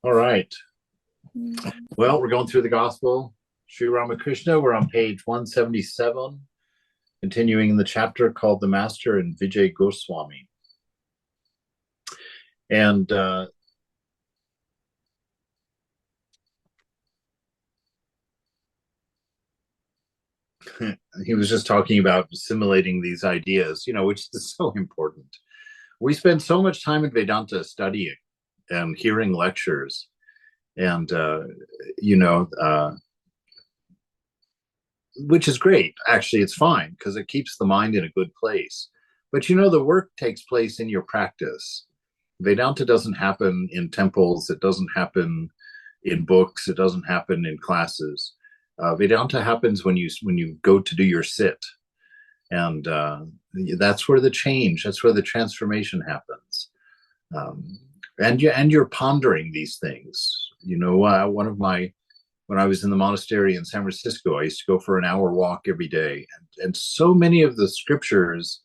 All right. Well, we're going through the Gospel Sri Ramakrishna. We're on page 177, continuing in the chapter called The Master and Vijay Goswami. And he was just talking about assimilating these ideas, which is so important. We spend so much time in Vedanta studying and hearing lectures, and, you know, uh, which is great. Actually, it's fine because it keeps the mind in a good place. But the work takes place in your practice. Vedanta doesn't happen in temples. It doesn't happen in books. It doesn't happen in classes. Vedanta happens when you go to do your sit, and that's where the change, that's where the transformation happens. Um, and you're pondering these things. One of my when I was in the monastery in San Francisco, I used to go for an hour walk every day, and so many of the scriptures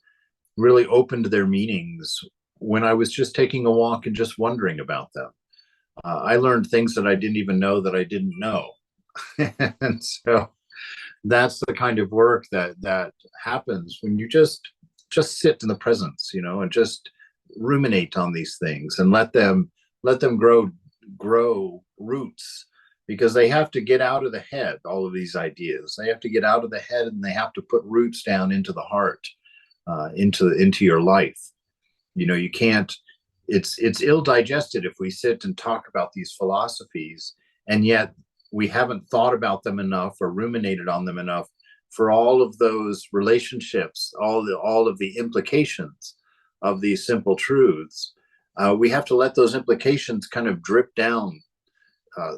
really opened their meanings when I was just taking a walk and just wondering about them. I learned things that I didn't even know that I didn't know. And so that's the kind of work that happens when you just sit in the presence, and just ruminate on these things and let them grow roots, because they have to get out of the head. All of these ideas, they have to get out of the head, and they have to put roots down into the heart, into your life. You can't. It's ill digested if we sit and talk about these philosophies, and yet we haven't thought about them enough or ruminated on them enough for all of those relationships, all of the implications of these simple truths. We have to let those implications kind of drip down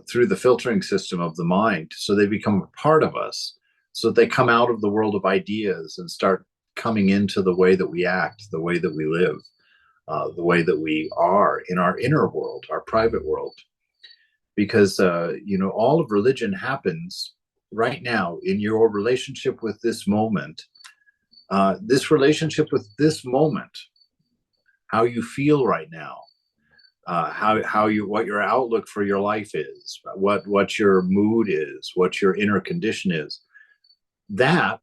through the filtering system of the mind, so they become a part of us, so that they come out of the world of ideas and start coming into the way that we act, the way that we live, the way that we are in our inner world, our private world. Because all of religion happens right now in your relationship with this moment, this relationship with this moment, how you feel right now, what your outlook for your life is, what your mood is, what your inner condition is. That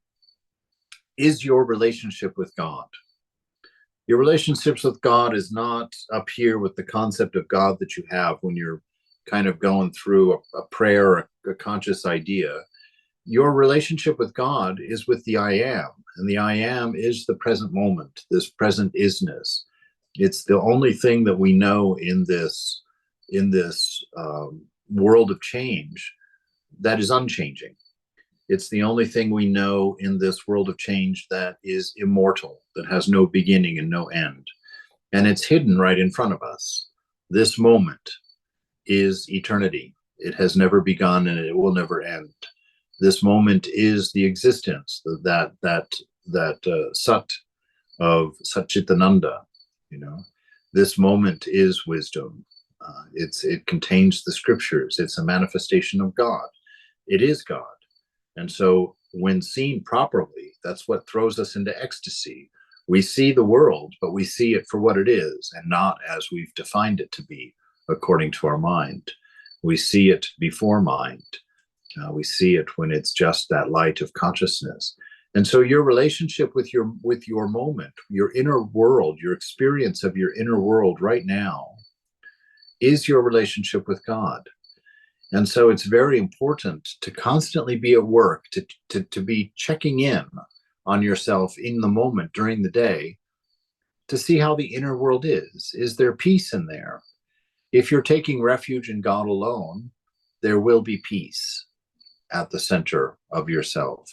is your relationship with God. Your relationships with God is not up here with the concept of God that you have when you're kind of going through a prayer, a conscious idea. Your relationship with God is with the I am, and the I am is the present moment, this present isness. It's the only thing that we know in this world of change that is unchanging. It's the only thing we know in this world of change that is immortal, that has no beginning and no end. And it's hidden right in front of us. This moment is eternity. It has never begun and it will never end. This moment is the existence, that Sat of Satchitananda. This moment is wisdom. It contains the scriptures. It's a manifestation of God. It is God. And so when seen properly, that's what throws us into ecstasy. We see the world, but we see it for what it is and not as we've defined it to be according to our mind. We see it before mind. We see it when it's just that light of consciousness. And so your relationship with your moment, your inner world, your experience of your inner world right now is your relationship with God. And so it's very important to constantly be at work, to be checking in on yourself in the moment during the day, to see how the inner world is. Is there peace in there? If you're taking refuge in God alone, there will be peace at the center of yourself.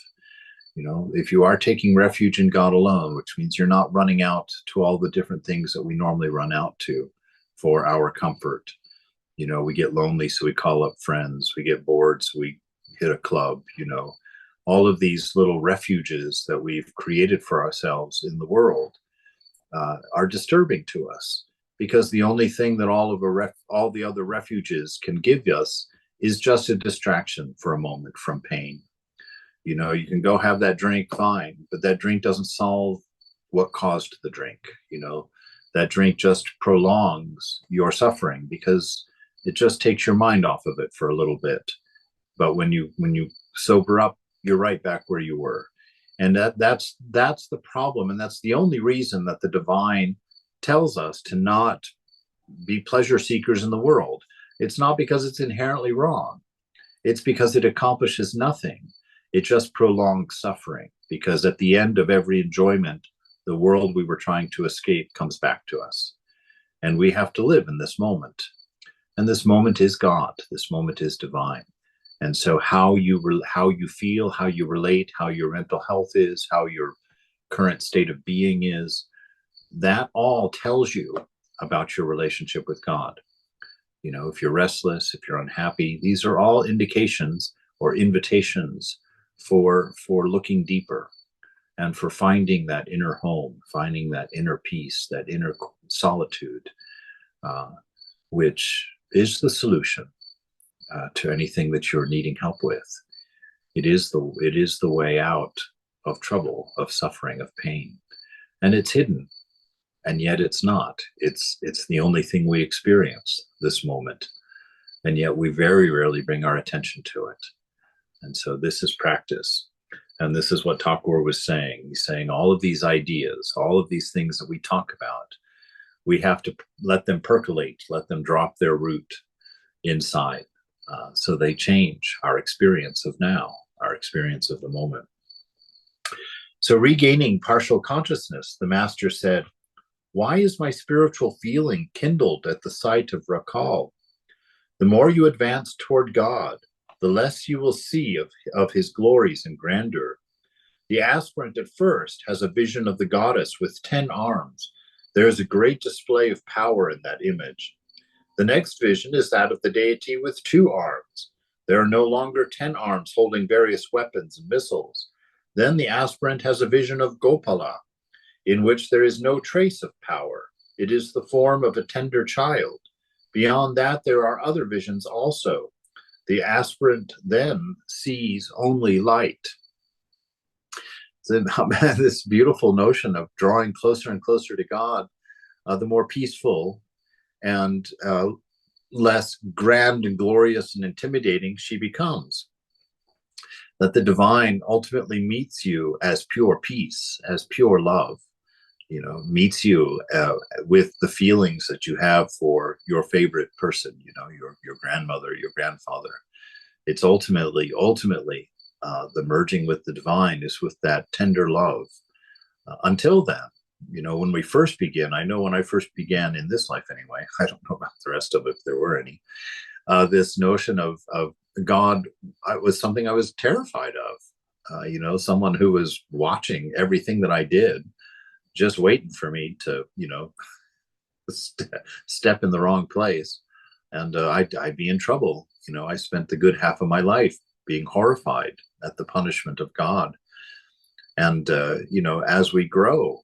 If you are taking refuge in God alone, which means you're not running out to all the different things that we normally run out to for our comfort. We get lonely, so we call up friends. We get bored, so we hit a club. All of these little refuges that we've created for ourselves in the world are disturbing to us, because the only thing that all the other refuges can give us is just a distraction for a moment from pain. You can go have that drink, fine, but that drink doesn't solve what caused the drink. That drink just prolongs your suffering, because It just takes your mind off of it for a little bit. But when you sober up, you're right back where you were. And that's the problem. And that's the only reason that the divine tells us to not be pleasure seekers in the world. It's not because it's inherently wrong. It's because it accomplishes nothing. It just prolongs suffering, because at the end of every enjoyment, the world we were trying to escape comes back to us. And we have to live in this moment. And this moment is God. This moment is divine. And so how you feel, how you relate, how your mental health is, how your current state of being is, that all tells you about your relationship with God. You know, if you're restless, if you're unhappy, these are all indications or invitations for looking deeper and for finding that inner home, finding that inner peace, that inner solitude, which is the solution to anything that you're needing help with. It is the way out of trouble, of suffering, of pain, and it's hidden. And yet it's not. It's the only thing we experience, this moment. And yet we very rarely bring our attention to it. And so this is practice. And this is what Thakur was saying. He's saying all of these ideas, all of these things that we talk about, we have to let them percolate, let them drop their root inside, so they change our experience of now, our experience of the moment. So regaining partial consciousness, the master said, "Why is my spiritual feeling kindled at the sight of Rakal? The more you advance toward God, the less you will see of his glories and grandeur. The aspirant at first has a vision of the goddess with 10 arms. There is a great display of power in that image. The next vision is that of the deity with 2 arms. There are no longer 10 arms holding various weapons and missiles. Then the aspirant has a vision of Gopala, in which there is no trace of power. It is the form of a tender child. Beyond that, there are other visions also. The aspirant then sees only light." So, this beautiful notion of drawing closer and closer to God, the more peaceful and less grand and glorious and intimidating she becomes. That the divine ultimately meets you as pure peace, as pure love, you know, meets you with the feelings that you have for your favorite person, you know, your grandmother, your grandfather. It's ultimately the merging with the divine is with that tender love. Until then, you know, when we first begin, I know when I first began in this life anyway, I don't know about the rest of it if there were any, this notion of God was something I was terrified of. You know, someone who was watching everything that I did, just waiting for me to, you know, step in the wrong place, and I'd be in trouble. You know, I spent the good half of my life being horrified at the punishment of God. And you know, as we grow,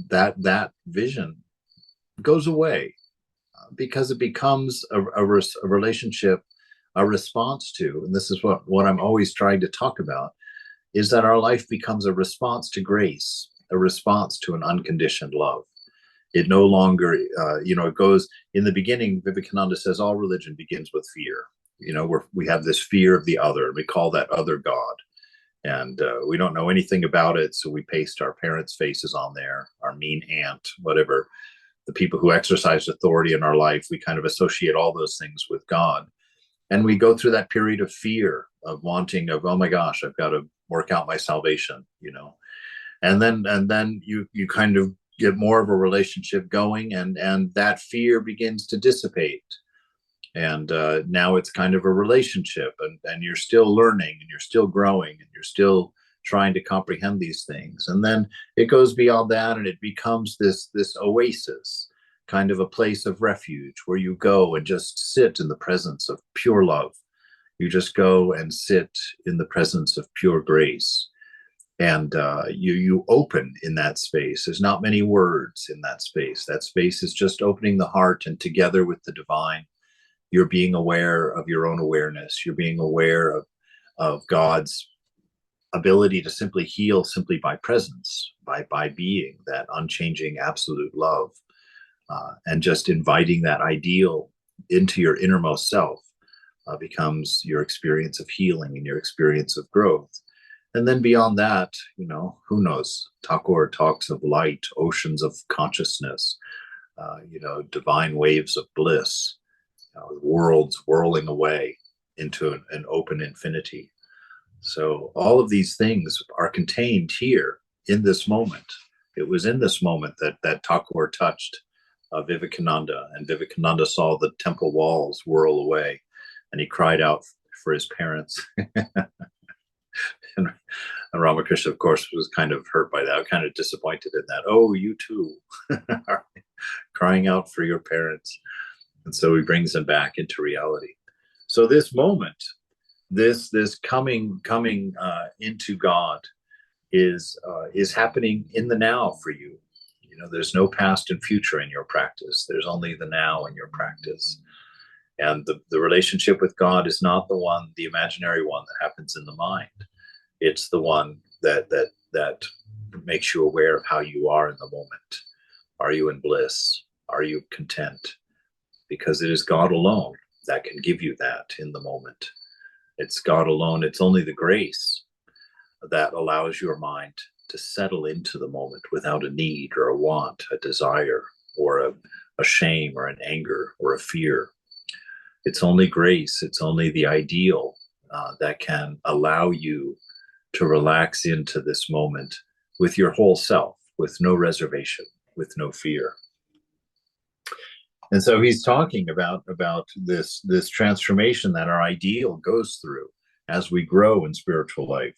that vision goes away, because it becomes a relationship, a response to, and this is what I'm always trying to talk about, is that our life becomes a response to grace, a response to an unconditioned love. It no longer, you know, it goes, in the beginning, Vivekananda says all religion begins with fear. You know, we have this fear of the other, and we call that other God. And we don't know anything about it, so we paste our parents' faces on there, our mean aunt, whatever, the people who exercised authority in our life. We kind of associate all those things with God. And we go through that period of fear, of wanting, of, oh my gosh, I've got to work out my salvation, you know. And then you kind of get more of a relationship going, and that fear begins to dissipate. And now it's kind of a relationship, and you're still learning, and you're still growing, and you're still trying to comprehend these things. And then it goes beyond that, and it becomes this oasis, kind of a place of refuge where you go and just sit in the presence of pure love. You just go and sit in the presence of pure grace. And you open in that space. There's not many words in that space. That space is just opening the heart, and together with the divine, you're being aware of your own awareness. You're being aware of God's ability to simply heal simply by presence, by being that unchanging absolute love, and just inviting that ideal into your innermost self becomes your experience of healing and your experience of growth. And then beyond that, who knows? Thakur talks of light, oceans of consciousness, divine waves of bliss, worlds whirling away into an open infinity. So all of these things are contained here in this moment. It was in this moment that Thakur touched Vivekananda, and Vivekananda saw the temple walls whirl away, and he cried out for his parents. and Ramakrishna, of course, was kind of hurt by that, kind of disappointed in that. Oh, you too, are crying out for your parents. And so he brings them back into reality. So this moment, this coming into God is happening in the now for you. There's no past and future in your practice. There's only the now in your practice. And the relationship with God is not the imaginary one that happens in the mind. It's the one that makes you aware of how you are in the moment. Are you in bliss? Are you content? Because it is God alone that can give you that in the moment. It's God alone. It's only the grace that allows your mind to settle into the moment without a need or a want, a desire, or a shame or an anger or a fear. It's only grace. It's only the ideal that can allow you to relax into this moment with your whole self, with no reservation, with no fear. And so he's talking about this transformation that our ideal goes through as we grow in spiritual life.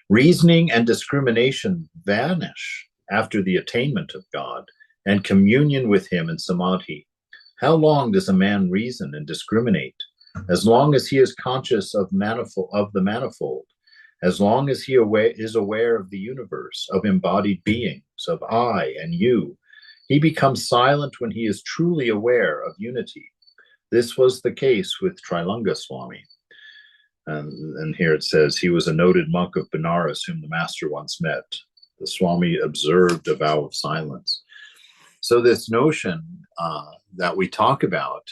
Reasoning and discrimination vanish after the attainment of God and communion with him in samadhi. How long does a man reason and discriminate? As long as he is conscious of the manifold, as long as he is aware of the universe, of embodied beings, of I and you, he becomes silent when he is truly aware of unity. This was the case with Trilanga Swami. And here it says, he was a noted monk of Benares whom the master once met. The Swami observed a vow of silence. So this notion that we talk about,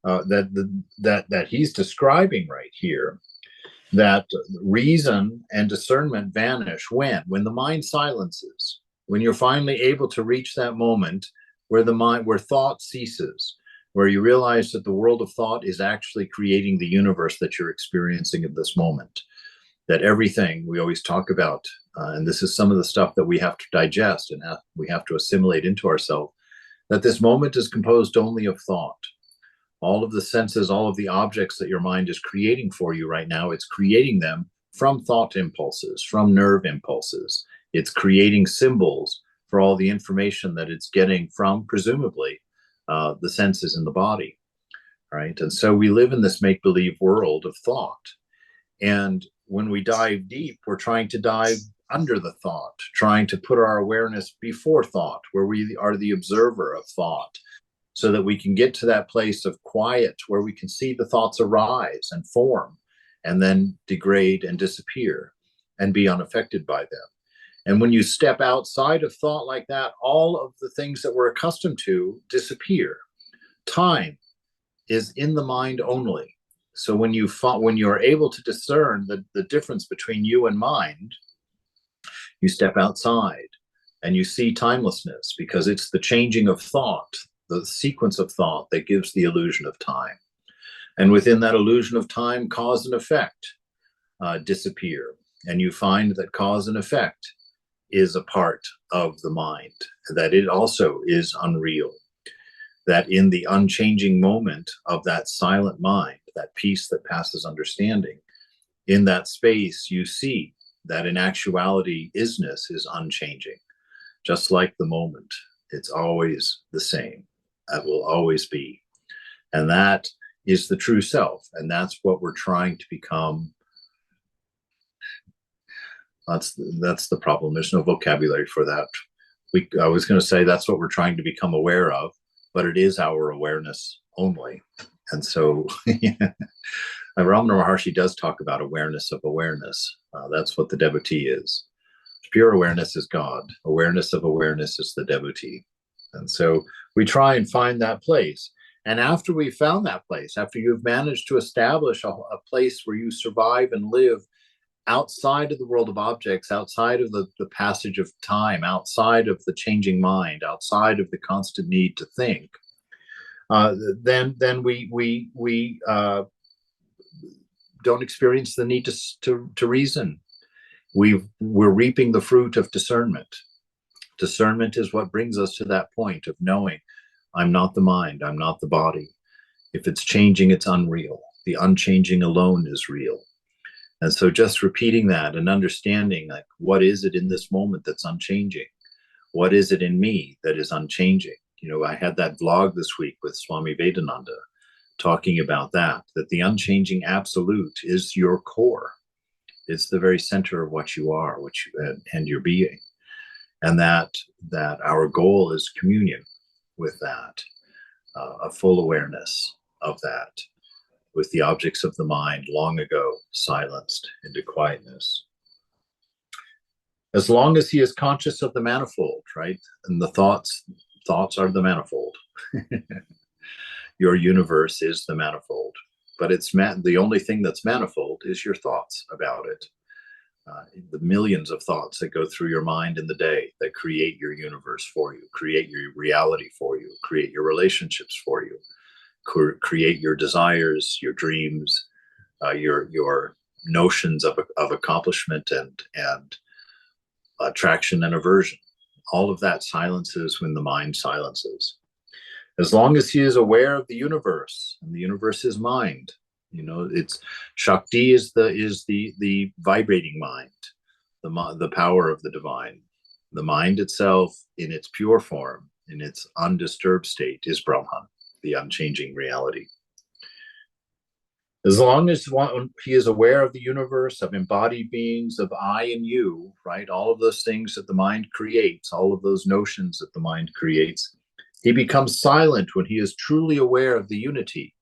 that he's describing right here, that reason and discernment vanish when the mind silences, when you're finally able to reach that moment where thought ceases, where you realize that the world of thought is actually creating the universe that you're experiencing at this moment. That everything we always talk about, and this is some of the stuff that we have to digest and we have to assimilate into ourselves, that this moment is composed only of thought. All of the senses, all of the objects that your mind is creating for you right now, it's creating them from thought impulses, from nerve impulses. It's creating symbols for all the information that it's getting from, presumably, the senses in the body, right? And so we live in this make-believe world of thought. And when we dive deep, we're trying to dive under the thought, trying to put our awareness before thought, where we are the observer of thought, so that we can get to that place of quiet where we can see the thoughts arise and form and then degrade and disappear and be unaffected by them. And when you step outside of thought like that, all of the things that we're accustomed to disappear. Time is in the mind only. So when you're able to discern the difference between you and mind, you step outside and you see timelessness, because it's the changing of thought, the sequence of thought, that gives the illusion of time. And within that illusion of time, cause and effect disappear. And you find that cause and effect is a part of the mind, that it also is unreal, that in the unchanging moment of that silent mind, that peace that passes understanding, in that space you see that in actuality isness is unchanging, just like the moment. It's always the same. That will always be. And that is the true self. And that's what we're trying to become. That's the problem. There's no vocabulary for that. I was going to say that's what we're trying to become aware of, but it is our awareness only. And so Ramana Maharshi does talk about awareness of awareness. That's what the devotee is. Pure awareness is God. Awareness of awareness is the devotee. And so We try and find that place. And after we found that place, after you've managed to establish a place where you survive and live outside of the world of objects, outside of the passage of time, outside of the changing mind, outside of the constant need to think, then we don't experience the need to reason. We're reaping the fruit of discernment. Discernment is what brings us to that point of knowing I'm not the mind, I'm not the body. If it's changing, it's unreal. The unchanging alone is real. And so just repeating that and understanding, like, what is it in this moment that's unchanging? What is it in me that is unchanging? I had that vlog this week with Swami Vedananda talking about that the unchanging absolute is your core. It's the very center of what you are, and your being. And that our goal is communion with that, a full awareness of that, with the objects of the mind long ago silenced into quietness. As long as he is conscious of the manifold, right? And the thoughts are the manifold. Your universe is the manifold, but the only thing that's manifold is your thoughts about it. The millions of thoughts that go through your mind in the day that create your universe for you, create your reality for you, create your relationships for you, create your desires, your dreams, your notions of accomplishment and attraction and aversion. All of that silences when the mind silences. As long as he is aware of the universe, and the universe is mind, it's Shakti is the vibrating mind, the power of the divine. The mind itself, in its pure form, in its undisturbed state, is Brahman, the unchanging reality. As long as he is aware of the universe, of embodied beings, of I and you, right? All of those things that the mind creates, all of those notions that the mind creates, he becomes silent when he is truly aware of the unity.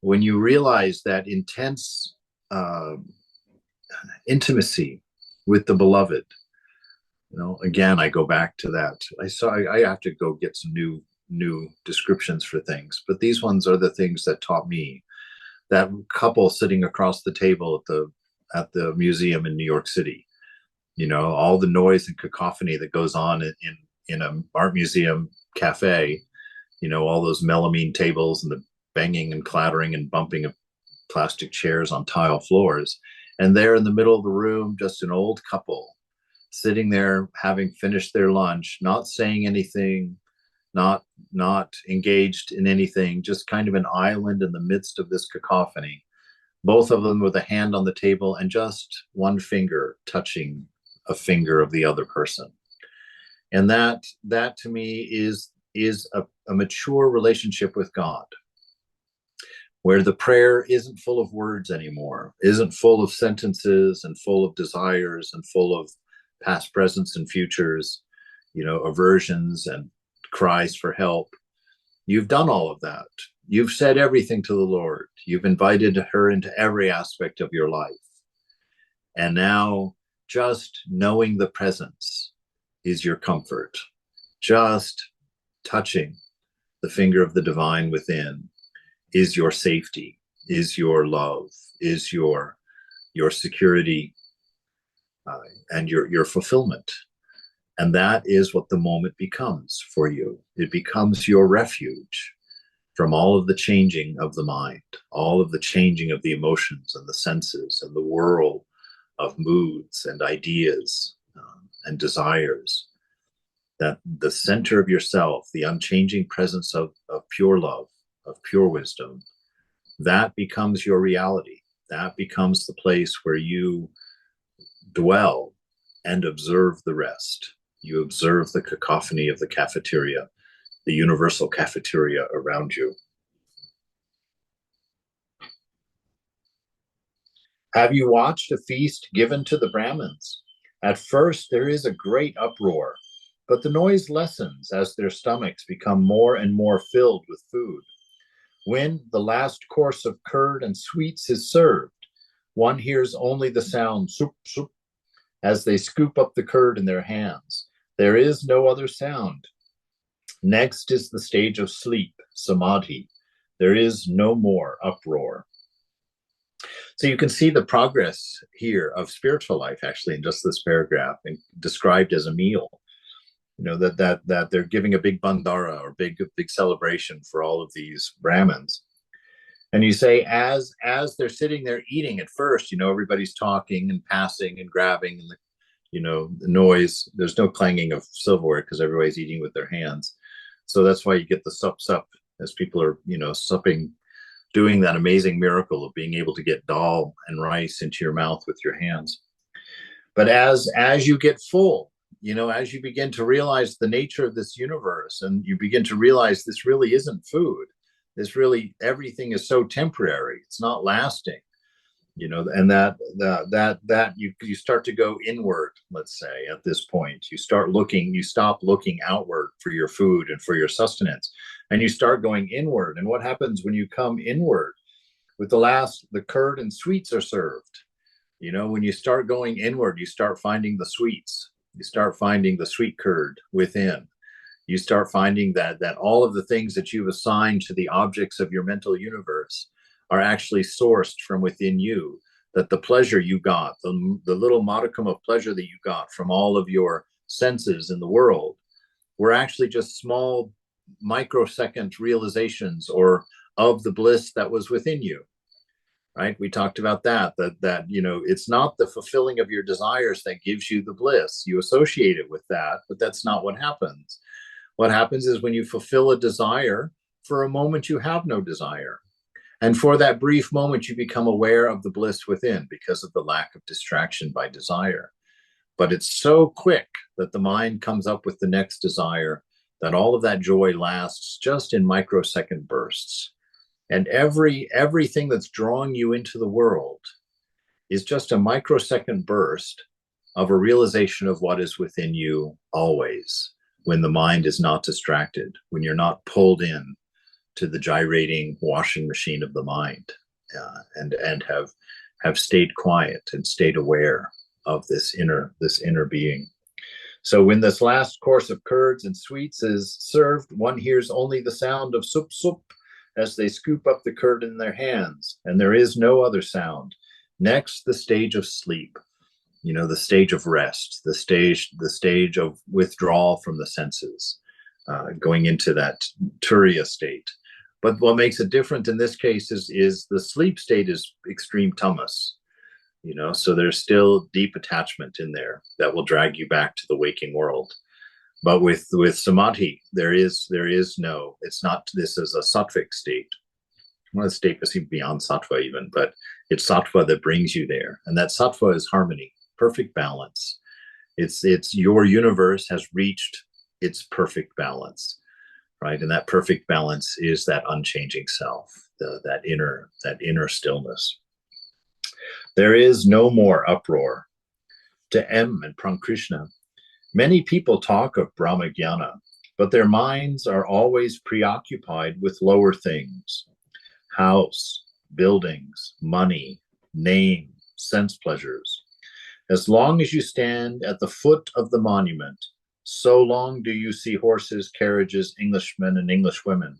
When you realize that intense intimacy with the beloved, again, I go back to that. I have to go get some new descriptions for things, but these ones are the things that taught me. That couple sitting across the table at the museum in New York City, all the noise and cacophony that goes on in an art museum cafe, all those melamine tables and the banging and clattering and bumping of plastic chairs on tile floors. And there in the middle of the room, just an old couple sitting there, having finished their lunch, not saying anything, not engaged in anything, just kind of an island in the midst of this cacophony. Both of them with a hand on the table and just one finger touching a finger of the other person. And that to me is a mature relationship with God, where the prayer isn't full of words anymore, isn't full of sentences and full of desires and full of past, presents, and futures, aversions and cries for help. You've done all of that. You've said everything to the Lord. You've invited her into every aspect of your life. And now just knowing the presence is your comfort. Just touching the finger of the divine within is your safety, is your love, is your security, and your fulfillment. And that is what the moment becomes for you. It becomes your refuge from all of the changing of the mind, all of the changing of the emotions and the senses and the whirl of moods and ideas and desires. That the center of yourself, the unchanging presence of pure love, of pure wisdom, that becomes your reality. That becomes the place where you dwell and observe the rest. You observe the cacophony of the cafeteria, the universal cafeteria around you. Have you watched a feast given to the Brahmins? At first, there is a great uproar, but the noise lessens as their stomachs become more and more filled with food. When the last course of curd and sweets is served, one hears only the sound soup, soup, as they scoop up the curd in their hands. There is no other sound. Next is the stage of sleep, samadhi. There is no more uproar. So you can see the progress here of spiritual life actually in just this paragraph, and described as a meal. You know, that they're giving a big bandara or big celebration for all of these Brahmins. And you say, as they're sitting there eating, at first, you know, everybody's talking and passing and grabbing, and the noise. There's no clanging of silverware because everybody's eating with their hands. So that's why you get the sup as people are, supping, doing that amazing miracle of being able to get dal and rice into your mouth with your hands. But as you get full, as you begin to realize the nature of this universe, and you begin to realize this really isn't food, this really, everything is so temporary, it's not lasting, and that you start to go inward. Let's say at this point you stop looking outward for your food and for your sustenance, and you start going inward. And what happens when you come inward? With the curd and sweets are served. When you start going inward, you start finding the sweets. You start finding the sweet curd within. You start finding that all of the things that you've assigned to the objects of your mental universe are actually sourced from within you. That the pleasure you got, the little modicum of pleasure that you got from all of your senses in the world, were actually just small microsecond realizations or of the bliss that was within you. Right? We talked about that it's not the fulfilling of your desires that gives you the bliss. You associate it with that, but that's not what happens. What happens is when you fulfill a desire, for a moment you have no desire. And for that brief moment, you become aware of the bliss within because of the lack of distraction by desire. But it's so quick that the mind comes up with the next desire that all of that joy lasts just in microsecond bursts. And everything that's drawing you into the world is just a microsecond burst of a realization of what is within you always, when the mind is not distracted, when you're not pulled in to the gyrating washing machine of the mind, and have stayed quiet and stayed aware of this inner being. So when this last course of curds and sweets is served, one hears only the sound of sup sup as they scoop up the curd in their hands, and there is no other sound. Next, the stage of sleep, the stage of rest, the stage of withdrawal from the senses, going into that turiya state. But what makes it different in this case is the sleep state is extreme tamas, so there's still deep attachment in there that will drag you back to the waking world. But with samadhi, there is no, it's not, this is a sattvic state. Well, the state is beyond sattva even, but it's sattva that brings you there. And that sattva is harmony, perfect balance. It's your universe has reached its perfect balance, right? And that perfect balance is that unchanging self, that inner stillness. There is no more uproar. To M and Prankrishna, many people talk of Brahmajnana, but their minds are always preoccupied with lower things: house, buildings, money, name, sense pleasures. As long as you stand at the foot of the monument, so long do you see horses, carriages, Englishmen, and Englishwomen.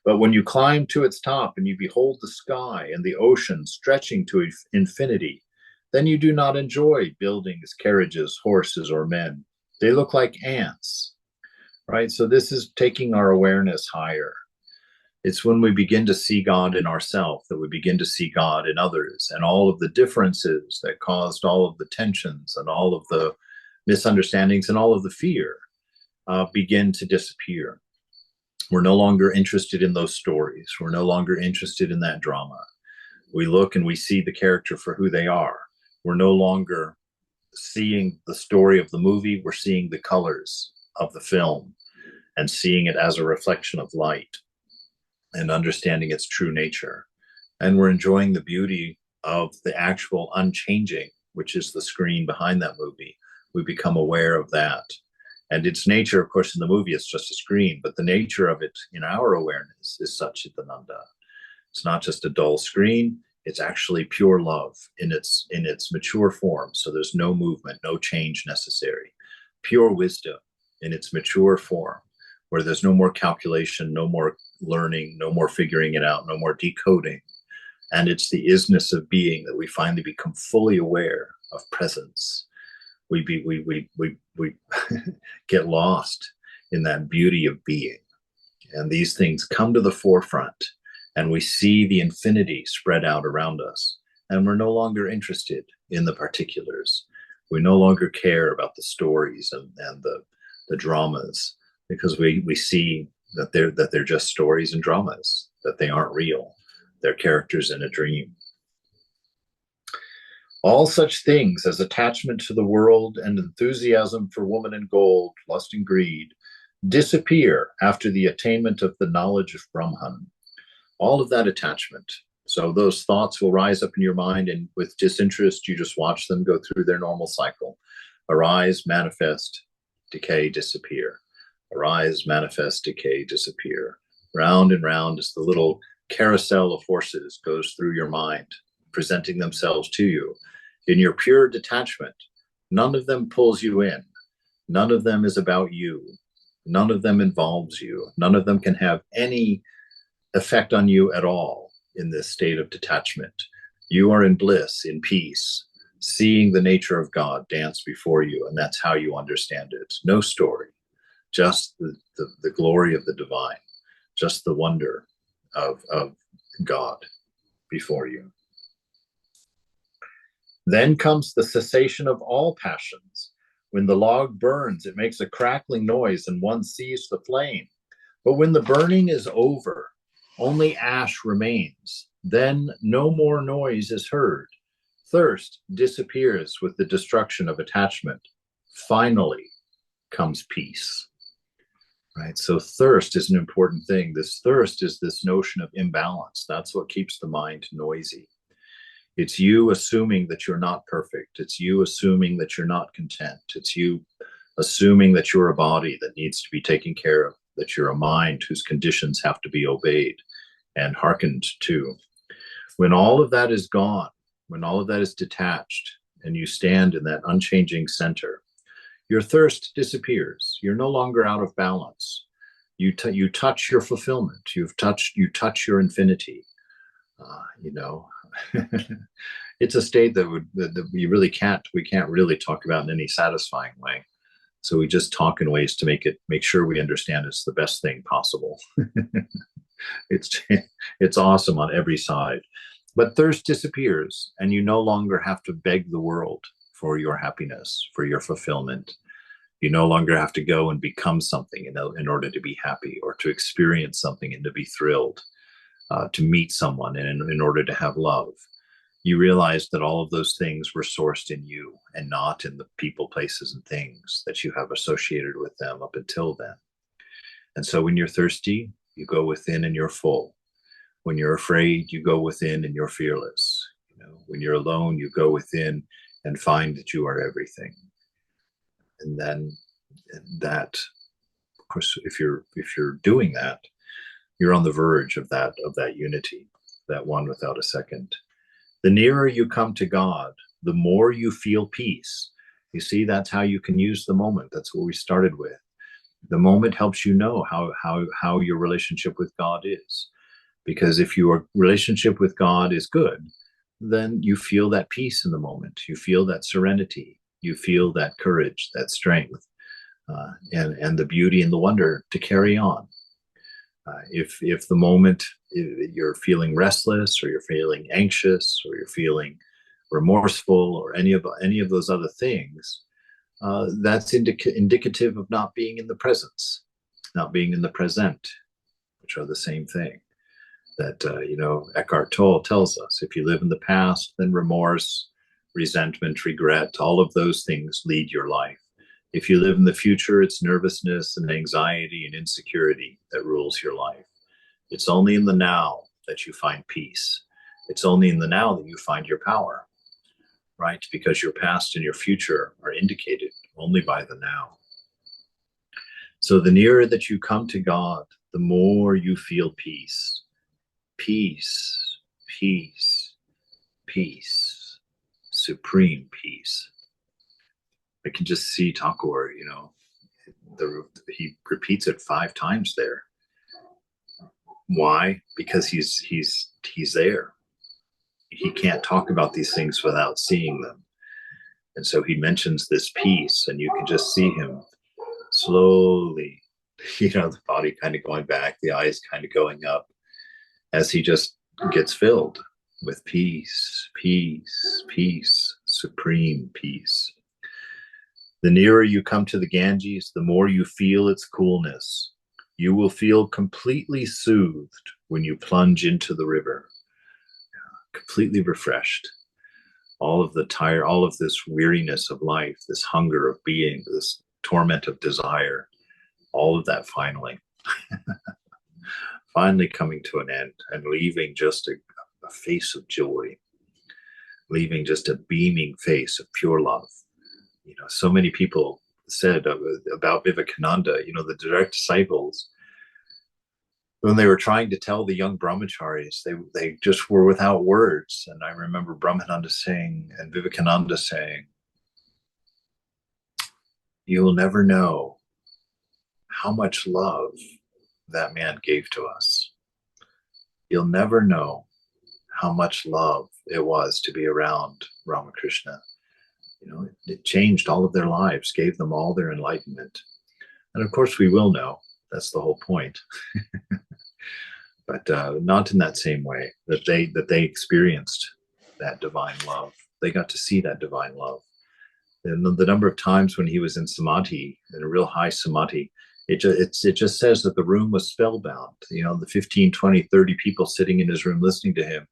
But when you climb to its top and you behold the sky and the ocean stretching to infinity, then you do not enjoy buildings, carriages, horses, or men. They look like ants, right? So this is taking our awareness higher. It's when we begin to see God in ourselves that we begin to see God in others, and all of the differences that caused all of the tensions and all of the misunderstandings and all of the fear begin to disappear. We're no longer interested in those stories. We're no longer interested in that drama. We look and we see the character for who they are. We're no longer seeing the story of the movie. We're seeing the colors of the film and seeing it as a reflection of light and understanding its true nature. And we're enjoying the beauty of the actual unchanging, which is the screen behind that movie. We become aware of that. And its nature, of course, in the movie, it's just a screen, but the nature of it in our awareness is Satchitananda. It's not just a dull screen. It's actually pure love in its mature form. So there's no movement, no change necessary. Pure wisdom in its mature form, where there's no more calculation, no more learning, no more figuring it out, no more decoding. And it's the isness of being that we finally become fully aware of presence. We get lost in that beauty of being. And these things come to the forefront, and we see the infinity spread out around us. And we're no longer interested in the particulars. We no longer care about the stories and the dramas, because we see that they're just stories and dramas, that they aren't real. They're characters in a dream. All such things as attachment to the world and enthusiasm for woman and gold, lust and greed, disappear after the attainment of the knowledge of Brahman. All of that attachment. So those thoughts will rise up in your mind, and with disinterest, you just watch them go through their normal cycle. Arise, manifest, decay, disappear. Arise, manifest, decay, disappear. Round and round as the little carousel of horses goes through your mind, presenting themselves to you. In your pure detachment, none of them pulls you in. None of them is about you. None of them involves you. None of them can have any effect on you at all in this state of detachment. You are in bliss, in peace, seeing the nature of God dance before you, and that's how you understand it. No story, just the glory of the divine, just the wonder of God before you. Then comes the cessation of all passions. When the log burns, it makes a crackling noise and one sees the flame. But when the burning is over, only ash remains. Then no more noise is heard. Thirst disappears with the destruction of attachment. Finally comes peace. Right? So thirst is an important thing. This thirst is this notion of imbalance. That's what keeps the mind noisy. It's you assuming that you're not perfect. It's you assuming that you're not content. It's you assuming that you're a body that needs to be taken care of, that you're a mind whose conditions have to be obeyed and hearkened to. When all of that is gone, when all of that is detached, and you stand in that unchanging center, your thirst disappears. You're no longer out of balance. You touch your fulfillment. You touch your infinity. It's a state that we can't really talk about in any satisfying way. So we just talk in ways to make sure we understand it's the best thing possible. It's awesome on every side. But thirst disappears, and you no longer have to beg the world for your happiness, for your fulfillment. You no longer have to go and become something in order to be happy, or to experience something and to be thrilled, to meet someone in order to have love. You realize that all of those things were sourced in you and not in the people, places, and things that you have associated with them up until then. And so when you're thirsty, you go within and you're full. When you're afraid, you go within and you're fearless. When you're alone, you go within and find that you are everything. And then that, of course, if you're doing that, you're on the verge of that unity, that one without a second. The nearer you come to God, the more you feel peace. You see, that's how you can use the moment. That's what we started with. The moment helps you know how your relationship with God is. Because if your relationship with God is good, then you feel that peace in the moment. You feel that serenity. You feel that courage, that strength, and the beauty and the wonder to carry on. If the moment you're feeling restless, or you're feeling anxious, or you're feeling remorseful, or any of those other things, that's indicative of not being in the presence, not being in the present, which are the same thing. That Eckhart Tolle tells us: if you live in the past, then remorse, resentment, regret, all of those things lead your life. If you live in the future, it's nervousness and anxiety and insecurity that rules your life. It's only in the now that you find peace. It's only in the now that you find your power, right? Because your past and your future are indicated only by the now. So the nearer that you come to God, the more you feel peace. Peace, peace, peace, supreme peace. I can just see Thakur, he repeats it 5 times there. Why? Because he's there. He can't talk about these things without seeing them. And so he mentions this peace, and you can just see him slowly, the body kind of going back, the eyes kind of going up, as he just gets filled with peace, peace, peace, supreme peace. The nearer you come to the Ganges, the more you feel its coolness. You will feel completely soothed when you plunge into the river, completely refreshed. All of this weariness of life, this hunger of being, this torment of desire, all of that finally coming to an end, and leaving just a face of joy, leaving just a beaming face of pure love. So many people said about Vivekananda, the direct disciples, when they were trying to tell the young brahmacharis, they just were without words. And I remember Brahmananda saying, and Vivekananda saying, you will never know how much love that man gave to us. You'll never know how much love it was to be around Ramakrishna. It changed all of their lives, gave them all their enlightenment. And of course we will know. That's the whole point. But not in that same way that they experienced that divine love. They got to see that divine love. And the number of times when he was in samadhi, in a real high samadhi, it just says that the room was spellbound. The 15, 20, 30 people sitting in his room listening to him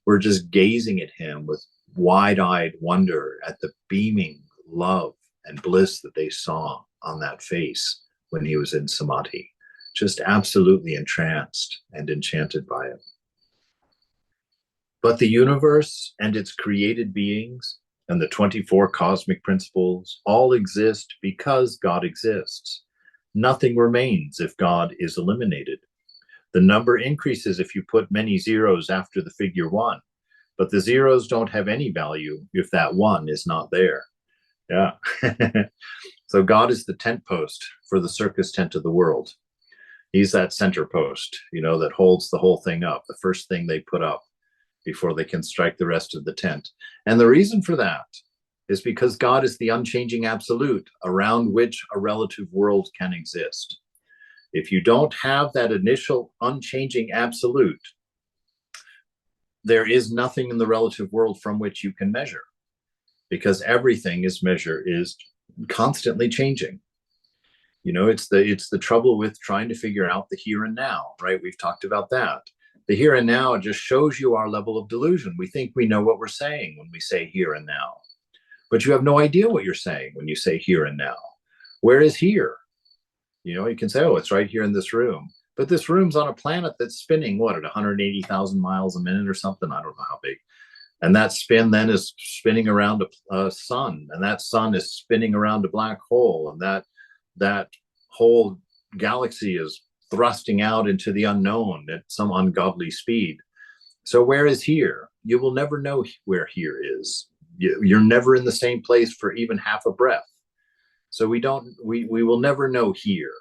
were just gazing at him with wide-eyed wonder at the beaming love and bliss that they saw on that face when he was in samadhi. Just absolutely entranced and enchanted by it. But the universe and its created beings and the 24 cosmic principles all exist because God exists. Nothing remains if God is eliminated. The number increases if you put many zeros after the figure 1, but the zeros don't have any value if that 1 is not there. Yeah. So God is the tent post for the circus tent of the world. He's that center post, that holds the whole thing up, the first thing they put up before they can strike the rest of the tent. And the reason for that is because God is the unchanging absolute around which a relative world can exist. If you don't have that initial unchanging absolute, there is nothing in the relative world from which you can measure, because everything is constantly changing. It's the trouble with trying to figure out the here and now, right? We've talked about that. The here and now just shows you our level of delusion. We think we know what we're saying when we say here and now, but you have no idea what you're saying when you say here and now. Where is here? You can say, oh, it's right here in this room, but this room's on a planet that's spinning, at 180,000 miles a minute or something? I don't know how big. And that spin then is spinning around a sun, and that sun is spinning around a black hole, and that whole galaxy is thrusting out into the unknown at some ungodly speed. So where is here? You will never know where here is. You're never in the same place for even half a breath. So we will never know here.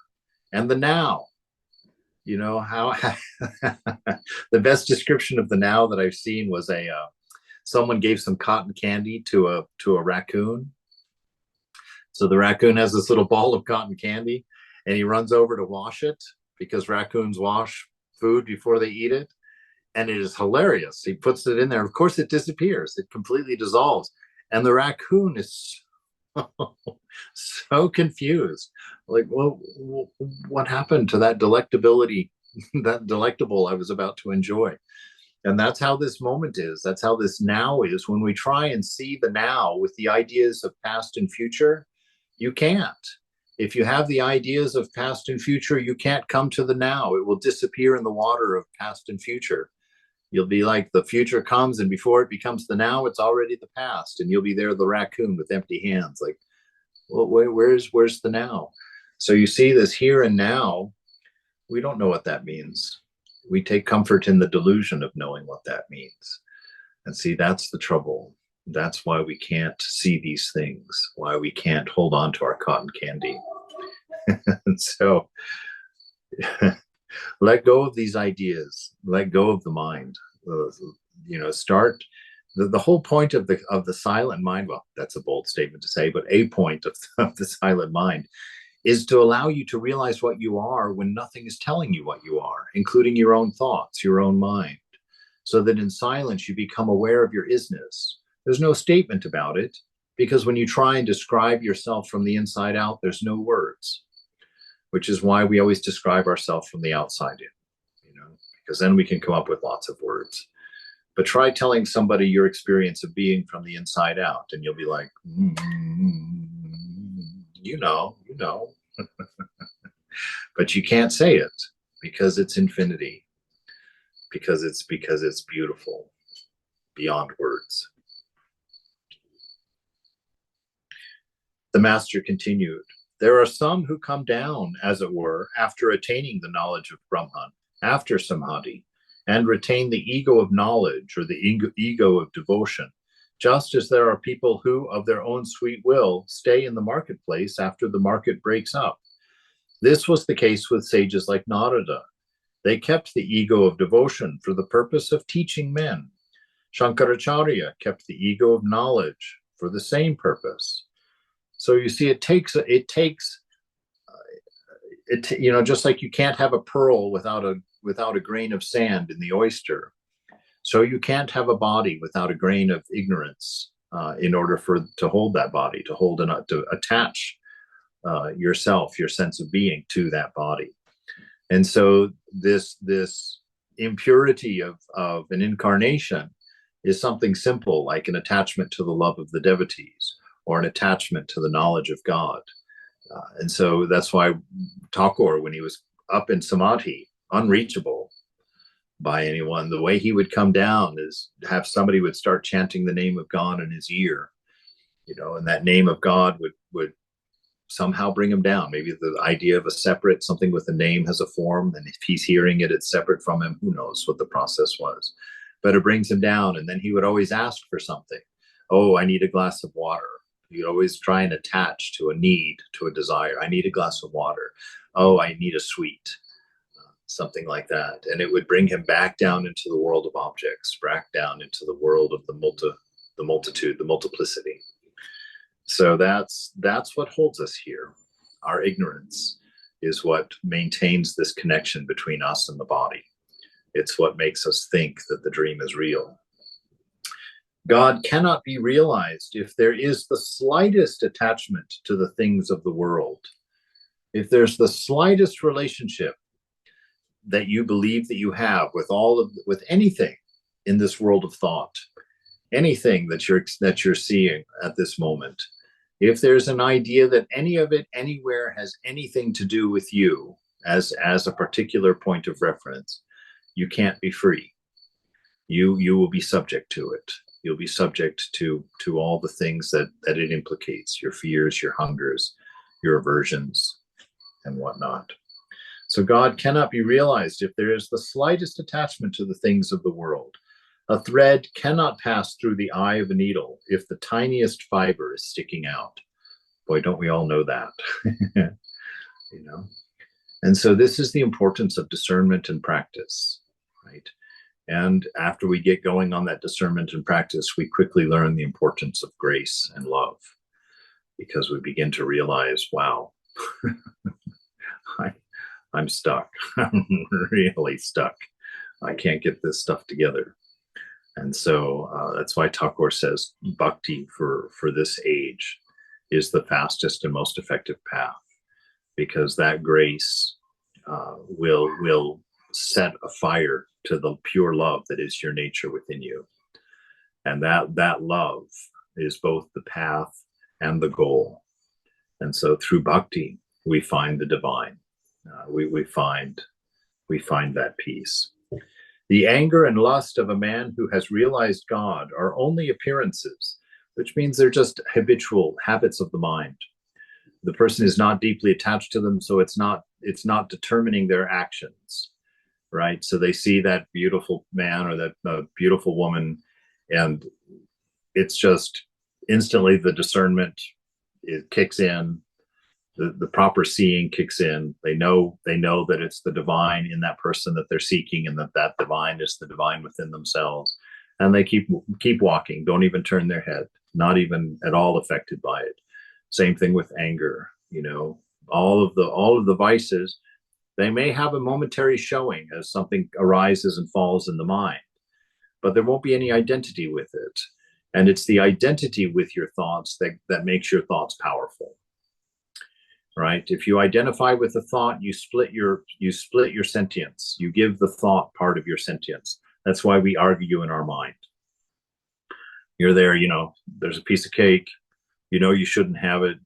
And the now, how the best description of the now that I've seen was someone gave some cotton candy to a raccoon. So the raccoon has this little ball of cotton candy, and he runs over to wash it, because raccoons wash food before they eat it. And it is hilarious. He puts it in there. Of course, it disappears. It completely dissolves. And the raccoon is so confused. Like, well, what happened to that delectability, that delectable I was about to enjoy? And that's how this moment is. That's how this now is. When we try and see the now with the ideas of past and future, you can't. If you have the ideas of past and future, you can't come to the now. It will disappear in the water of past and future. You'll be like, the future comes, and before it becomes the now, it's already the past. And you'll be there, the raccoon with empty hands. Like, well, where's the now? So you see this here and now, we don't know what that means. We take comfort in the delusion of knowing what that means. And see, that's the trouble. That's why we can't see these things, why we can't hold on to our cotton candy. And so let go of these ideas, let go of the mind. Start the whole point of the silent mind. Well, that's a bold statement to say, but a point of the silent mind is to allow you to realize what you are when nothing is telling you what you are, including your own thoughts, your own mind, so that in silence you become aware of your isness. There's no statement about it, because when you try and describe yourself from the inside out, there's no words, which is why we always describe ourselves from the outside in, because then we can come up with lots of words. But try telling somebody your experience of being from the inside out, and you'll be like, you know. But you can't say it because it's infinity, because it's beautiful beyond words. The master continued, there are some who come down, as it were, after attaining the knowledge of Brahman, after samadhi, and retain the ego of knowledge or the ego of devotion, just as there are people who, of their own sweet will, stay in the marketplace after the market breaks up. This was the case with sages like Narada. They kept the ego of devotion for the purpose of teaching men. Shankaracharya kept the ego of knowledge for the same purpose. So you see, it takes just like you can't have a pearl without a grain of sand in the oyster. So you can't have a body without a grain of ignorance in order to hold that body, to attach yourself, your sense of being, to that body. And so this impurity of an incarnation is something simple, like an attachment to the love of the devotees or an attachment to the knowledge of God. And so that's why Thakur, when he was up in samadhi, unreachable by anyone, the way he would come down is have somebody would start chanting the name of God in his ear, and that name of God would somehow bring him down. Maybe the idea of a separate, something with a name has a form, and if he's hearing it, it's separate from him. Who knows what the process was? But it brings him down, and then he would always ask for something. Oh, I need a glass of water. You'd always try and attach to a need, to a desire. I need a glass of water. Oh, I need a sweet, something like that. And it would bring him back down into the world of objects, back down into the world of the multitude, the multiplicity. So that's what holds us here. Our ignorance is what maintains this connection between us and the body. It's what makes us think that the dream is real. God cannot be realized if there is the slightest attachment to the things of the world. If there's the slightest relationship that you believe that you have with anything in this world of thought, anything that you're seeing at this moment, if there's an idea that any of it anywhere has anything to do with you as a particular point of reference, you can't be free. You will be subject to it. You'll be subject to all the things that it implicates, your fears, your hungers, your aversions, and whatnot. So God cannot be realized if there is the slightest attachment to the things of the world. A thread cannot pass through the eye of a needle if the tiniest fiber is sticking out. Boy, don't we all know that? And so this is the importance of discernment and practice, right? And after we get going on that discernment and practice, we quickly learn the importance of grace and love, because we begin to realize, wow, I'm stuck. I'm really stuck. I can't get this stuff together. And so that's why Thakur says bhakti for this age is the fastest and most effective path, because that grace will set a fire to the pure love that is your nature within you. And that love is both the path and the goal. And so through bhakti, we find the divine. We find that peace. The anger and lust of a man who has realized God are only appearances, which means they're just habitual habits of the mind. The person is not deeply attached to them, so it's not determining their actions, right? So they see that beautiful man or that beautiful woman, and it's just instantly the discernment, it kicks in. the proper seeing kicks in. They know that it's the divine in that person that they're seeking, and that divine is the divine within themselves. And they keep walking, don't even turn their head, not even at all affected by it. Same thing with anger. All of the vices, they may have a momentary showing as something arises and falls in the mind, but there won't be any identity with it. And it's the identity with your thoughts that makes your thoughts powerful. Right? If you identify with the thought, you split your sentience. You give the thought part of your sentience. That's why we argue in our mind. You're there, there's a piece of cake, you shouldn't have it.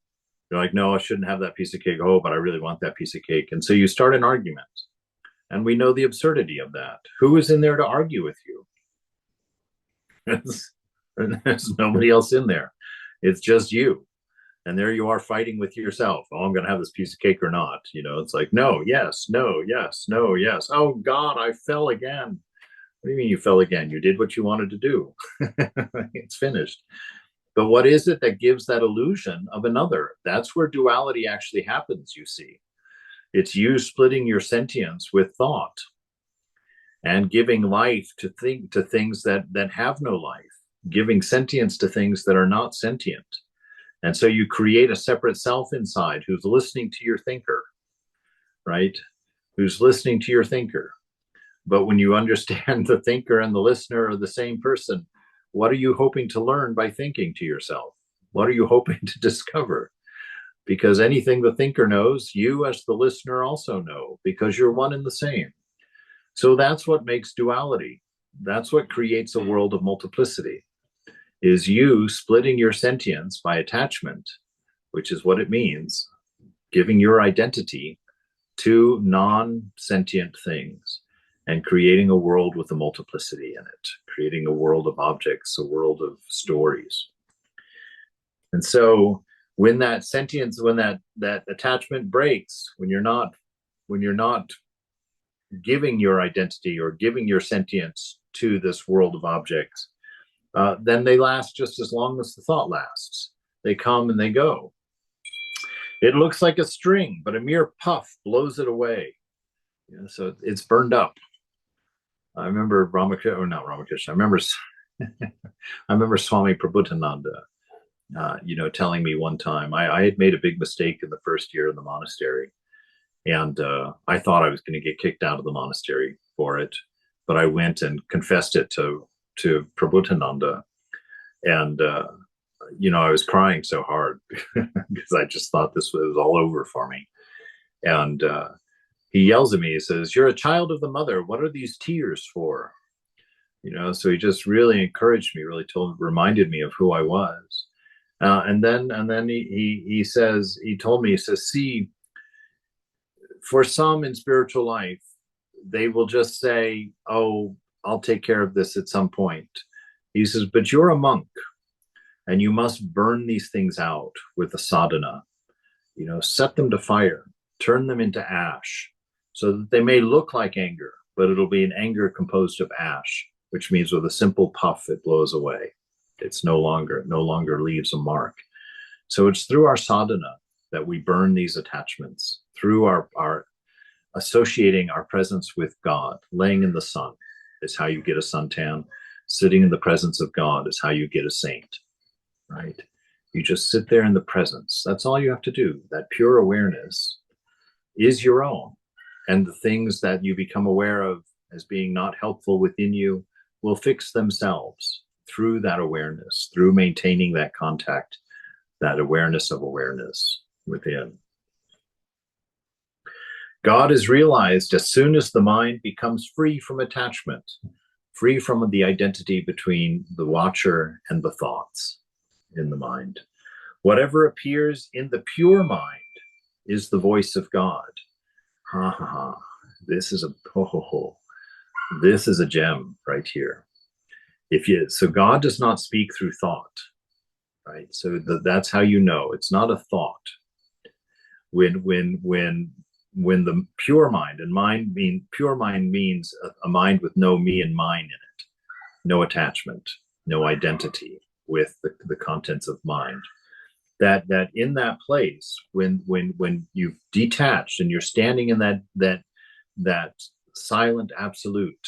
You're like, no, I shouldn't have that piece of cake. Oh, but I really want that piece of cake. And so you start an argument. And we know the absurdity of that. Who is in there to argue with you? There's nobody else in there. It's just you. And there you are fighting with yourself. Oh, I'm going to have this piece of cake or not. It's like, no, yes, no, yes, no, yes. Oh, God, I fell again. What do you mean you fell again? You did what you wanted to do. It's finished. But what is it that gives that illusion of another? That's where duality actually happens, you see. It's you splitting your sentience with thought and giving life to things that have no life, giving sentience to things that are not sentient. And so you create a separate self inside who's listening to your thinker, right? Who's listening to your thinker. But when you understand the thinker and the listener are the same person, what are you hoping to learn by thinking to yourself? What are you hoping to discover? Because anything the thinker knows, you as the listener also know, because you're one and the same. So that's what makes duality. That's what creates a world of multiplicity, is you splitting your sentience by attachment, which is what it means, giving your identity to non-sentient things and creating a world with a multiplicity in it, creating a world of objects, a world of stories. And so when that sentience, when that attachment breaks, when you're not giving your identity or giving your sentience to this world of objects, then they last just as long as the thought lasts. They come and they go. It looks like a string, but a mere puff blows it away. So it's burned up. I remember Ramakrishna, or not Ramakrishna, I remember Swami Prabhutananda, telling me one time, I had made a big mistake in the first year in the monastery. And I thought I was going to get kicked out of the monastery for it. But I went and confessed it to Prabhutananda. And, I was crying so hard because I just thought this was all over for me. And he yells at me, he says, "You're a child of the mother. What are these tears for?" So he just really encouraged me, really reminded me of who I was. And then he told me, see, for some in spiritual life, they will just say, "Oh, I'll take care of this at some point." He says, "But you're a monk and you must burn these things out with a sadhana, set them to fire, turn them into ash so that they may look like anger, but it'll be an anger composed of ash, which means with a simple puff, it blows away. It's no longer leaves a mark." So it's through our sadhana that we burn these attachments, through our associating our presence with God. Laying in the sun is how you get a suntan. Sitting in the presence of God is how you get a saint, right? You just sit there in the presence. That's all you have to do. That pure awareness is your own. And the things that you become aware of as being not helpful within you will fix themselves through that awareness, through maintaining that contact, that awareness of awareness within. God is realized as soon as the mind becomes free from attachment, free from the identity between the watcher and the thoughts in the mind. Whatever appears in the pure mind is the voice of God. Ha ha ha. This is a gem right here. So God does not speak through thought, right? So that's how you know it's not a thought. When the pure mind, and pure mind means a mind with no me and mine in it, no attachment, no identity with the contents of mind. that in that place, when you've detached and you're standing in that silent absolute,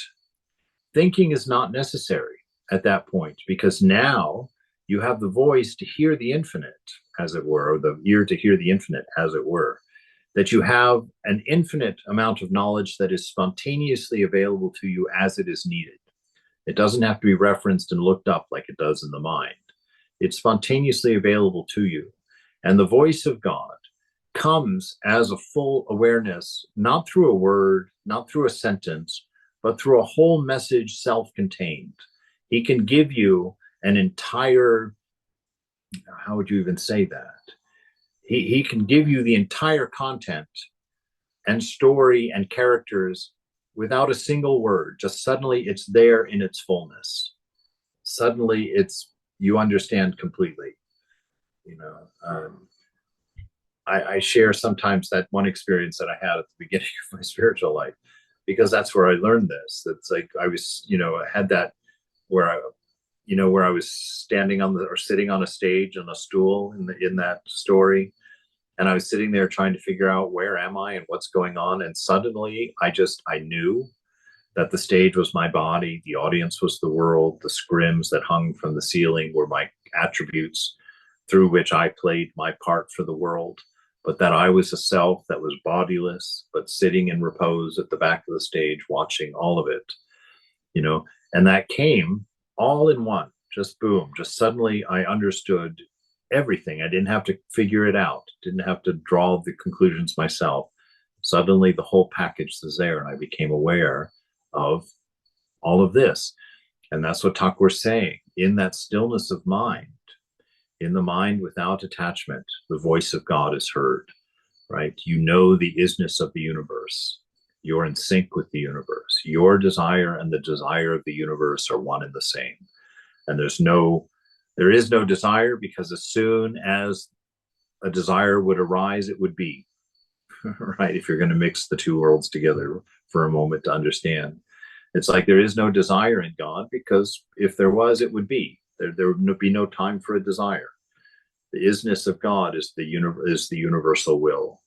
thinking is not necessary at that point, because now you have the voice to hear the infinite, as it were, or the ear to hear the infinite, as it were, that you have an infinite amount of knowledge that is spontaneously available to you as it is needed. It doesn't have to be referenced and looked up like it does in the mind. It's spontaneously available to you. And the voice of God comes as a full awareness, not through a word, not through a sentence, but through a whole message self-contained. He can give you an entire, how would you even say that? He can give you the entire content and story and characters without a single word. Just suddenly it's there in its fullness. Suddenly you understand completely. I share sometimes that one experience that I had at the beginning of my spiritual life, because that's where I learned this. It's like I was, had that where I was standing or sitting on a stage on a stool in that story, and I was sitting there trying to figure out where am I and what's going on, and suddenly I knew that the stage was my body, the audience was the world, the scrims that hung from the ceiling were my attributes through which I played my part for the world, but that I was a self that was bodiless, but sitting in repose at the back of the stage, watching all of it, and that came all in one, just boom, just suddenly I understood everything. I didn't have to figure it out, didn't have to draw the conclusions myself. Suddenly the whole package was there, and I became aware of all of this. And that's what Thakur's saying. In that stillness of mind, in the mind without attachment, the voice of God is heard, right? You know the isness of the universe. You're in sync with the universe. Your desire and the desire of the universe are one and the same. And there is no desire, because as soon as a desire would arise, it would be, right? If you're going to mix the two worlds together for a moment to understand. It's like there is no desire in God, because if there was, it would be. There would be no time for a desire. The isness of God is the universal will.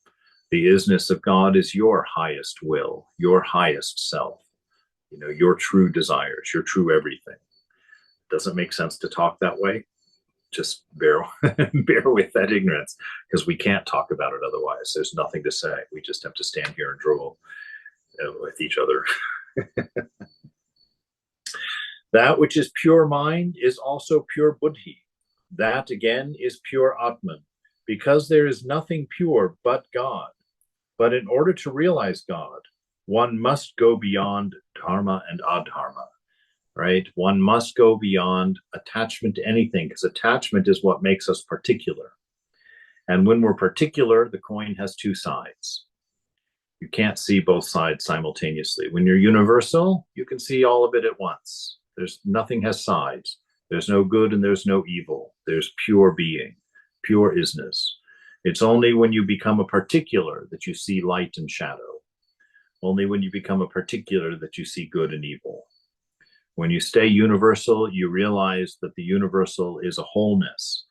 The isness of God is your highest will, your highest self, your true desires, your true everything. Doesn't make sense to talk that way. Just bear with that ignorance, because we can't talk about it otherwise. There's nothing to say. We just have to stand here and drool with each other. That which is pure mind is also pure buddhi. That again is pure Atman, because there is nothing pure but God. But in order to realize God, one must go beyond dharma and adharma, right? One must go beyond attachment to anything, because attachment is what makes us particular. And when we're particular, the coin has two sides. You can't see both sides simultaneously. When you're universal, you can see all of it at once. Nothing has sides. There's no good and there's no evil. There's pure being, pure isness. It's only when you become a particular that you see light and shadow. Only when you become a particular that you see good and evil. When you stay universal, you realize that the universal is a wholeness,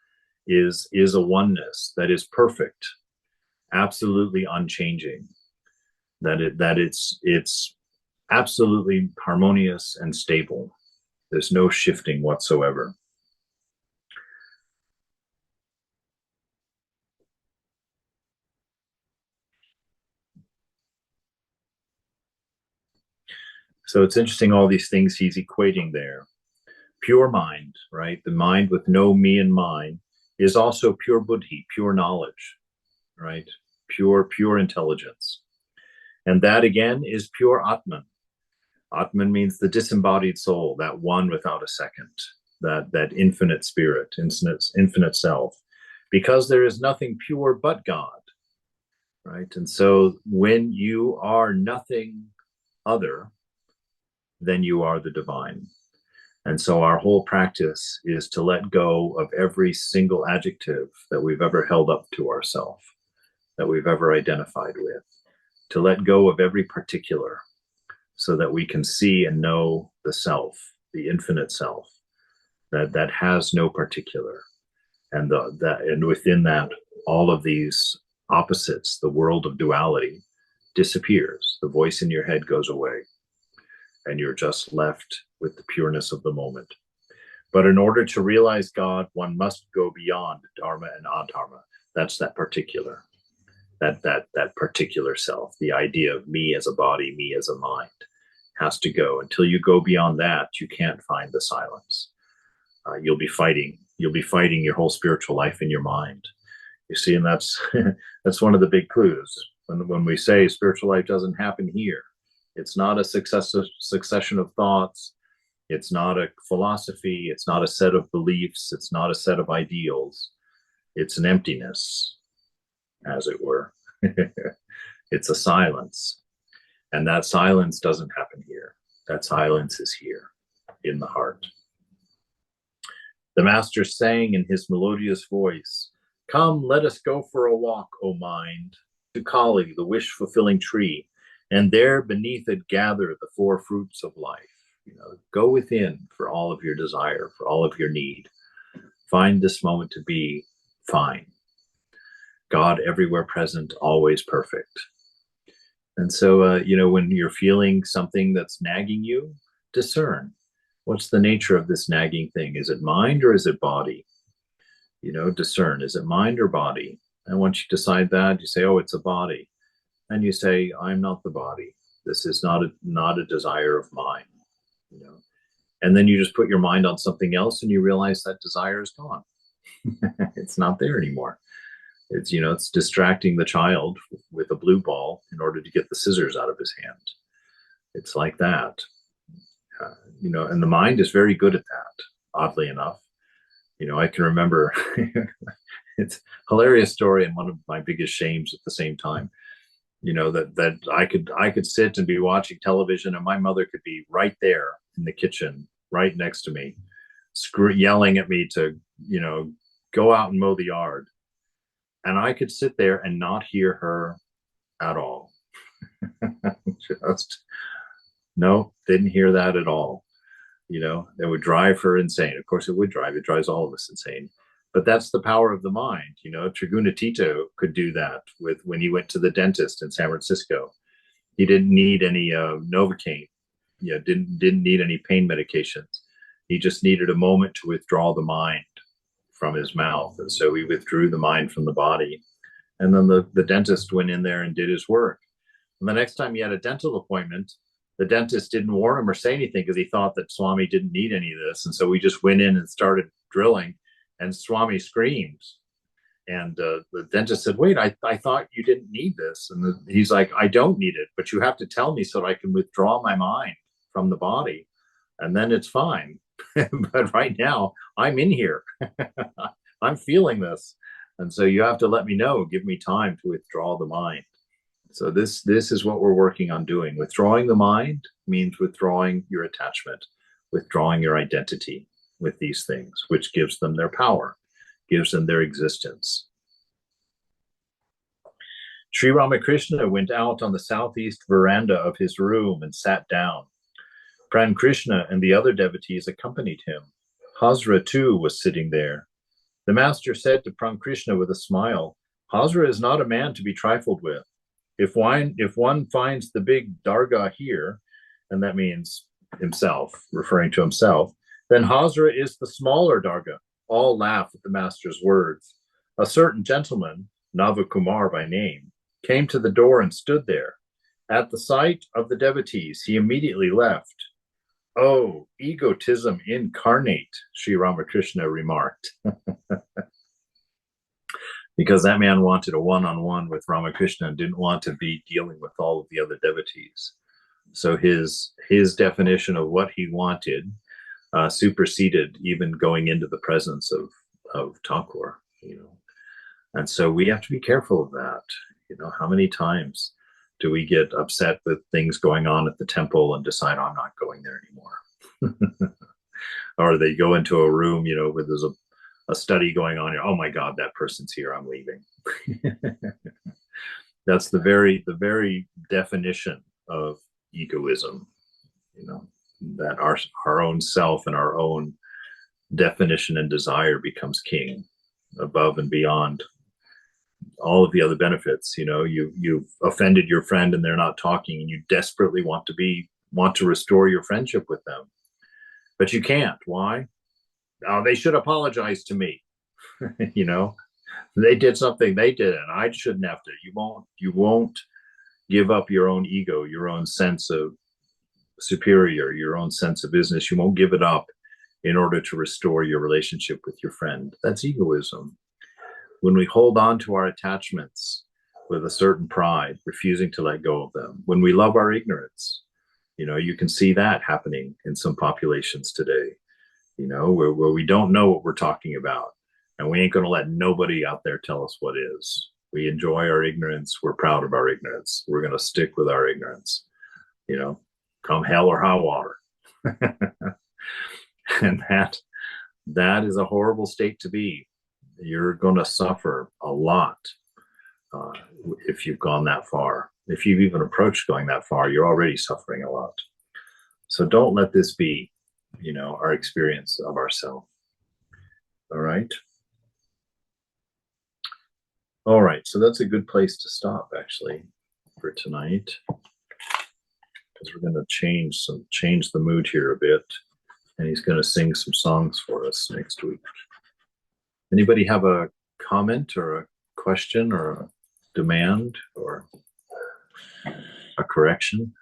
is a oneness that is perfect, absolutely unchanging, that it's absolutely harmonious and stable. There's no shifting whatsoever. So it's interesting, all these things he's equating there. Pure mind, right? The mind with no me and mine is also pure buddhi, pure knowledge, right? Pure intelligence. And that again is pure Atman. Atman means the disembodied soul, that one without a second, that infinite spirit, infinite self, because there is nothing pure but God, right? And so when you are nothing other, then you are the divine. And so our whole practice is to let go of every single adjective that we've ever held up to ourselves, that we've ever identified with, to let go of every particular, so that we can see and know the self, the infinite self, that has no particular, And within that, all of these opposites, the world of duality, disappears. The voice in your head goes away, and you're just left with the pureness of the moment. But in order to realize God, one must go beyond dharma and adharma. That's that particular, that particular self. The idea of me as a body, me as a mind, has to go. Until you go beyond that, you can't find the silence. You'll be fighting. You'll be fighting your whole spiritual life in your mind. You see, and that's that's one of the big clues. When we say spiritual life doesn't happen here, it's not a succession of thoughts. It's not a philosophy. It's not a set of beliefs. It's not a set of ideals. It's an emptiness, as it were. It's a silence. And that silence doesn't happen here. That silence is here in the heart. The master sang in his melodious voice, "Come, let us go for a walk, O mind, to Kali, the wish-fulfilling tree, and there beneath it gather the four fruits of life." Go within for all of your desire, for all of your need. Find this moment to be fine. God everywhere present, always perfect. And so, when you're feeling something that's nagging you, discern. What's the nature of this nagging thing? Is it mind or is it body? Discern. Is it mind or body? And once you decide that, you say, oh, it's a body. And you say, I'm not the body. This is not a desire of mine. And then you just put your mind on something else and you realize that desire is gone. It's not there anymore. It's distracting the child with a blue ball in order to get the scissors out of his hand. It's like that. And the mind is very good at that, oddly enough. I can remember, it's a hilarious story and one of my biggest shames at the same time. That I could sit and be watching television and my mother could be right there in the kitchen, right next to me, yelling at me to, go out and mow the yard. And I could sit there and not hear her at all. No, didn't hear that at all. It would drive her insane. Of course, it drives all of us insane. But that's the power of the mind. Trigunatito could do that when he went to the dentist in San Francisco. He didn't need any Novocaine. Didn't need any pain medications. He just needed a moment to withdraw the mind from his mouth. And so he withdrew the mind from the body. And then the dentist went in there and did his work. And the next time he had a dental appointment, the dentist didn't warn him or say anything because he thought that Swami didn't need any of this. And so we just went in and started drilling, and Swami screamed. And the dentist said, wait, I thought you didn't need this. And he's like, I don't need it, but you have to tell me so that I can withdraw my mind from the body. And then it's fine. But right now, I'm in here. I'm feeling this. And so you have to let me know, give me time to withdraw the mind. So this is what we're working on doing. Withdrawing the mind means withdrawing your attachment, withdrawing your identity with these things, which gives them their power, gives them their existence. Sri Ramakrishna went out on the southeast veranda of his room and sat down. Pran Krishna and the other devotees accompanied him. Hazra, too, was sitting there. The master said to Pran Krishna with a smile, Hazra is not a man to be trifled with. If one finds the big Dargah here, and that means himself, referring to himself, then Hazra is the smaller Dargah. All laugh at the master's words. A certain gentleman, Navakumar by name, came to the door and stood there. At the sight of the devotees, he immediately left. Oh, egotism incarnate, Sri Ramakrishna remarked. Because that man wanted a one-on-one with Ramakrishna and didn't want to be dealing with all of the other devotees. So his definition of what he wanted superseded even going into the presence of Thakur, And so we have to be careful of that. How many times do we get upset with things going on at the temple and decide, I'm not going there anymore? Or they go into a room, where there's a study going on here. Oh my God, that person's here, I'm leaving. That's the very definition of egoism, that our own self and our own definition and desire becomes king. above and beyond all of the other benefits. You've offended your friend and they're not talking, and you desperately want to restore your friendship with them, but you can't. Why? Oh, they should apologize to me. They did something they did, and I shouldn't have to. You won't give up your own ego, your own sense of superior, your own sense of business. You won't give it up in order to restore your relationship with your friend. That's egoism. When we hold on to our attachments with a certain pride, refusing to let go of them, when we love our ignorance, you can see that happening in some populations today, where we don't know what we're talking about, and we ain't going to let nobody out there tell us what is. We enjoy our ignorance. We're proud of our ignorance. We're going to stick with our ignorance, come hell or high water. And that is a horrible state to be. You're going to suffer a lot if you've gone that far. If you've even approached going that far, you're already suffering a lot. So don't let this be, our experience of ourselves. All right. All right. So that's a good place to stop, actually, for tonight, because we're going to change the mood here a bit, and he's going to sing some songs for us next week. Anybody have a comment or a question or a demand or a correction?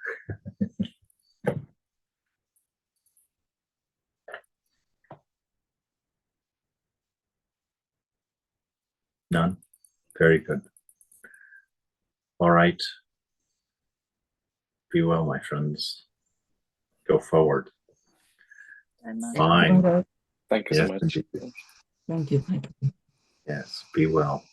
None? Very good. All right. Be well, my friends. Go forward. Fine. Thank you so much. Indeed. Thank you. Yes, be well.